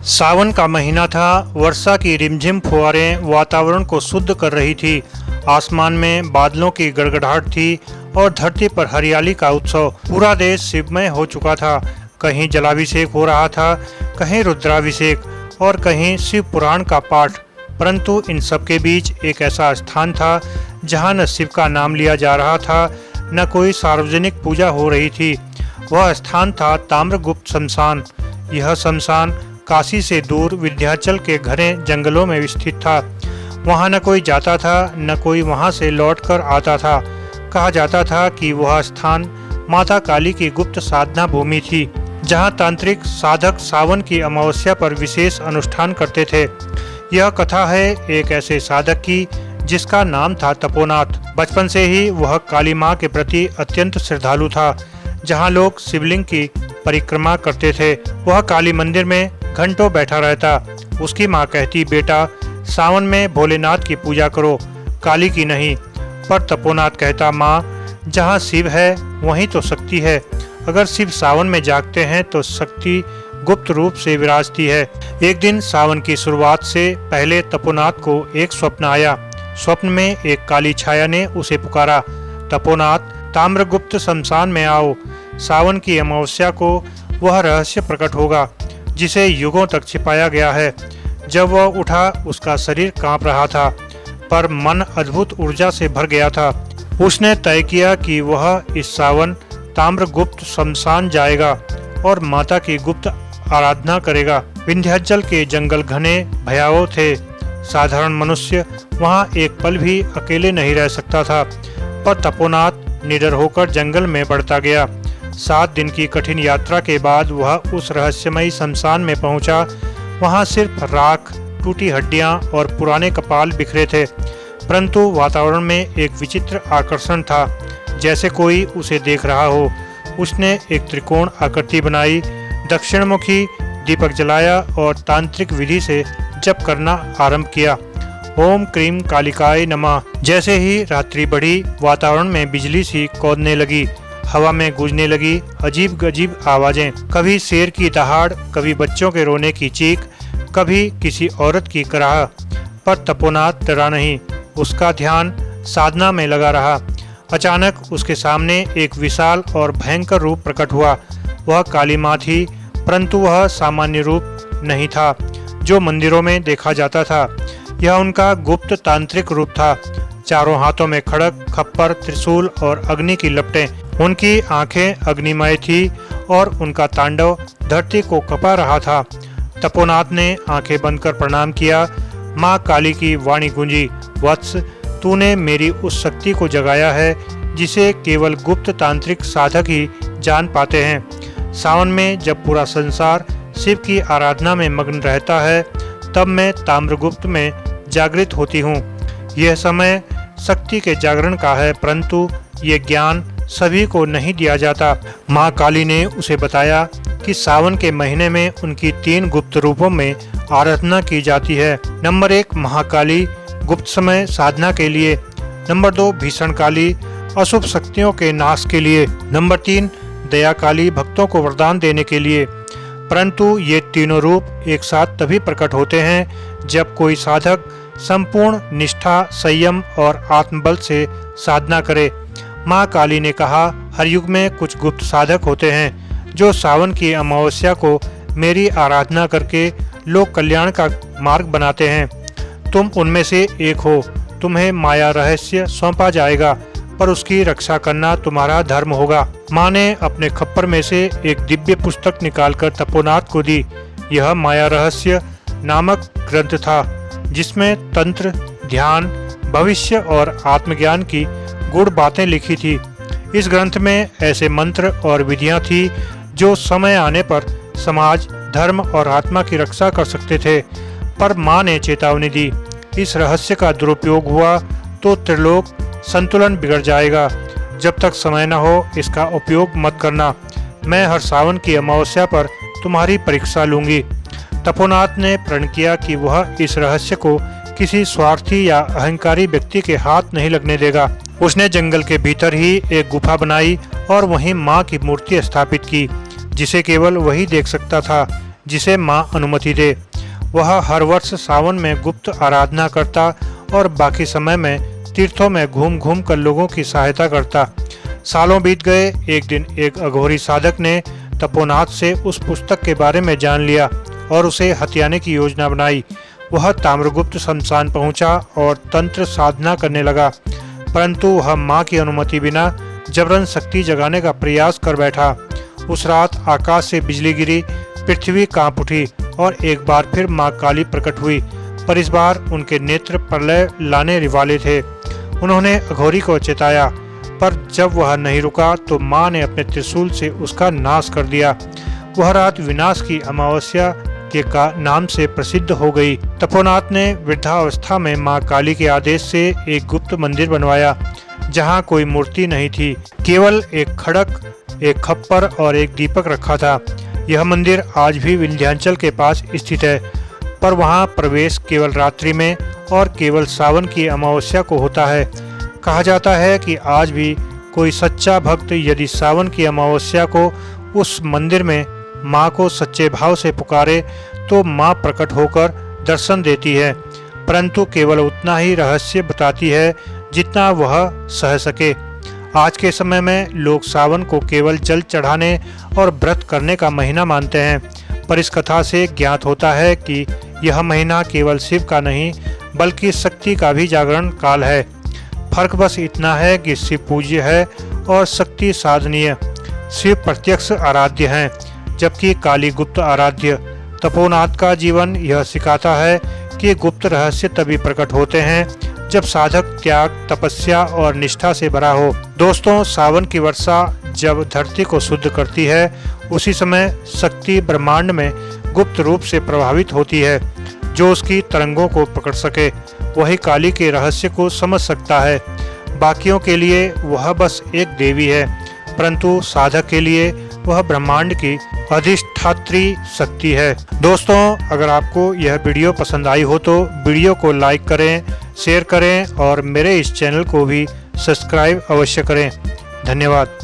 सावन का महीना था। वर्षा की रिमझिम फुहारें वातावरण को शुद्ध कर रही थी। आसमान में बादलों की गड़गड़ाहट थी और धरती पर हरियाली का उत्सव। पूरा देश शिवमय हो चुका था। कहीं जलाभिषेक हो रहा था, कहीं रुद्राभिषेक और कहीं शिव पुराण का पाठ। परंतु इन सब के बीच एक ऐसा स्थान था जहां न शिव का नाम लिया जा रहा था, न कोई सार्वजनिक पूजा हो रही थी। वह स्थान था ताम्रगुप्त शमशान। यह शमशान काशी से दूर विंध्याचल के घने जंगलों में स्थित था। वहां न कोई जाता था, न कोई वहां से लौटकर आता था। कहा जाता था कि वह स्थान माता काली की गुप्त साधना भूमि थी, जहां तांत्रिक साधक सावन की अमावस्या पर विशेष अनुष्ठान करते थे। यह कथा है एक ऐसे साधक की जिसका नाम था तपोनाथ। बचपन से ही वह काली मां के प्रति अत्यंत श्रद्धालु था। जहां लोग शिवलिंग की परिक्रमा करते थे, वह काली मंदिर में घंटों बैठा रहता। उसकी मां कहती, बेटा सावन में भोलेनाथ की पूजा करो, काली की नहीं। पर तपोनाथ कहता, मां जहां शिव है वहीं तो शक्ति है। अगर शिव सावन में जागते हैं तो शक्ति गुप्त रूप से विराजती है। एक दिन सावन की शुरुआत से पहले तपोनाथ को एक स्वप्न आया। स्वप्न में एक काली छाया ने उसे पुकारा, तपोनाथ ताम्रगुप्त शमशान में आओ। सावन की अमावस्या को वह रहस्य प्रकट होगा जिसे युगों तक छिपाया गया है। जब वह उठा, उसका शरीर कांप रहा था, पर मन अद्भुत ऊर्जा से भर गया था। उसने तय किया कि वह इस सावन ताम्रगुप्त शमशान जाएगा और माता की गुप्त आराधना करेगा। विंध्याचल के जंगल घने भयावह थे। साधारण मनुष्य वहां एक पल भी अकेले नहीं रह सकता था। पर तपोनाथ निडर होकर जंगल में बढ़ता गया। 7 दिन की कठिन यात्रा के बाद वह उस रहस्यमयी शमशान में पहुंचा। वहां सिर्फ राख, टूटी हड्डियां और पुराने कपाल बिखरे थे। परंतु वातावरण में एक विचित्र आकर्षण था, जैसे कोई उसे देख रहा हो। उसने एक त्रिकोण आकृति बनाई, दक्षिणमुखी दीपक जलाया और तांत्रिक विधि से जप करना आरंभ किया। ओम क्रीम कालिकाय नमः। जैसे ही रात्रि बढ़ी, वातावरण में बिजली सी कौंधने लगी। हवा में गूंजने लगी अजीब गजीब आवाजें। कभी शेर की दहाड़, कभी बच्चों के रोने की चीख, कभी किसी औरत की कराह। पर तपोनाथ डरा नहीं, उसका ध्यान साधना में लगा रहा। अचानक उसके सामने एक विशाल और भयंकर रूप प्रकट हुआ। वह काली मां थी, परंतु वह सामान्य रूप नहीं था जो मंदिरों में देखा जाता था। यह उनका गुप्त तांत्रिक रूप था। चारों हाथों में खड़ग, खप्पर, त्रिशूल और अग्नि की लपटें। उनकी आंखें अग्निमय थी और उनका तांडव धरती को कपा रहा था। तपोनाथ ने आंखें बंद कर प्रणाम किया। मां काली की वाणी गूंजी, वत्स तूने मेरी उस शक्ति को जगाया है जिसे केवल गुप्त तांत्रिक साधक ही जान पाते हैं। सावन में जब पूरा संसार शिव की आराधना में मग्न रहता है, तब मैं ताम्रगुप्त में जागृत होती हूँ। यह समय शक्ति के जागरण का है, परंतु ये ज्ञान सभी को नहीं दिया जाता। माँ काली ने उसे बताया कि सावन के महीने में उनकी 3 गुप्त रूपों में आराधना की जाती है। नंबर 1 महाकाली, गुप्त समय साधना के लिए। नंबर 2 भीषण काली, अशुभ शक्तियों के नाश के लिए। नंबर 3 दया काली, भक्तों को वरदान देने के लिए। परंतु ये तीनों रूप एक साथ तभी प्रकट होते हैं जब कोई साधक संपूर्ण निष्ठा, संयम और आत्मबल से साधना करे। माँ काली ने कहा, हर युग में कुछ गुप्त साधक होते हैं जो सावन की अमावस्या को मेरी आराधना करके लोक कल्याण का मार्ग बनाते हैं। तुम उनमें से एक हो। तुम्हें माया रहस्य सौंपा जाएगा, पर उसकी रक्षा करना तुम्हारा धर्म होगा। माँ ने अपने खप्पर में से एक दिव्य पुस्तक निकालकर तपोनाथ को दी। यह माया रहस्य नामक ग्रंथ था, जिसमें तंत्र, ध्यान, भविष्य और आत्मज्ञान की गूढ़ बातें लिखी थी। इस ग्रंथ में ऐसे मंत्र और विधियां थी जो समय आने पर समाज, धर्म और आत्मा की रक्षा कर सकते थे। पर माँ ने चेतावनी दी, इस रहस्य का दुरुपयोग हुआ तो त्रिलोक संतुलन बिगड़ जाएगा। जब तक समय न हो इसका उपयोग मत करना। मैं हर सावन की अमावस्या पर तुम्हारी परीक्षा लूंगी। तपोनाथ ने प्रण किया कि वह इस रहस्य को किसी स्वार्थी या अहंकारी व्यक्ति के हाथ नहीं लगने देगा। उसने जंगल के भीतर ही एक गुफा बनाई और वहीं मां की मूर्ति स्थापित की, जिसे केवल वही देख सकता था। जिसे माँ अनुमति दे। वह हर वर्ष सावन में गुप्त आराधना करता और बाकी समय में तीर्थों में घूम घूम कर लोगों की सहायता करता। सालों बीत गए। एक दिन एक अघोरी साधक ने तपोनाथ से उस पुस्तक के बारे में जान लिया और उसे हथियाने की योजना बनाई। वह ताम्रगुप्त शमशान पहुंचा और तंत्र साधना करने लगा, परंतु वह माँ की अनुमति बिना जबरन शक्ति जगाने का प्रयास कर बैठा। उस रात आकाश से बिजली गिरी, पृथ्वी कांप उठी और एक बार फिर माँ काली प्रकट हुई, पर इस बार उनके नेत्र प्रलय लाने वाले थे। उन्होंने अघोरी को चेताया, पर जब वह नहीं रुका तो माँ ने अपने त्रिशूल से उसका नाश कर दिया। वह रात विनाश की अमावस्या के नाम से प्रसिद्ध हो गई। तपोनाथ ने वृद्धावस्था में माँ काली के आदेश से एक गुप्त मंदिर बनवाया, जहाँ कोई मूर्ति नहीं थी, केवल एक खड़क, एक खप्पर और एक दीपक रखा था। यह मंदिर आज भी विंध्याचल के पास स्थित है, पर वहाँ प्रवेश केवल रात्रि में और केवल सावन की अमावस्या को होता है। कहा जाता है कि आज भी कोई सच्चा भक्त यदि सावन की अमावस्या को उस मंदिर में माँ को सच्चे भाव से पुकारे तो माँ प्रकट होकर दर्शन देती है, परंतु केवल उतना ही रहस्य बताती है जितना वह सह सके। आज के समय में लोग सावन को केवल जल चढ़ाने और व्रत करने का महीना मानते हैं, पर इस कथा से ज्ञात होता है कि यह महीना केवल शिव का नहीं बल्कि शक्ति का भी जागरण काल है। फर्क बस इतना है कि शिव पूज्य है और शक्ति साधनीय। शिव प्रत्यक्ष आराध्य हैं, जबकि काली गुप्त आराध्य। तपोनाथ का जीवन यह सिखाता है कि गुप्त रहस्य तभी प्रकट होते हैं जब साधक त्याग, तपस्या और निष्ठा से भरा हो। दोस्तों, सावन की वर्षा जब धरती को शुद्ध करती है, उसी समय शक्ति ब्रह्मांड में गुप्त रूप से प्रभावित होती है। जो उसकी तरंगों को पकड़ सके वही काली के रहस्य को समझ सकता है। बाकियों के लिए वह बस एक देवी है, परंतु साधक के लिए वह ब्रह्मांड की अधिष्ठात्री शक्ति है। दोस्तों, अगर आपको यह वीडियो पसंद आई हो तो वीडियो को लाइक करें, शेयर करें और मेरे इस चैनल को भी सब्सक्राइब अवश्य करें। धन्यवाद।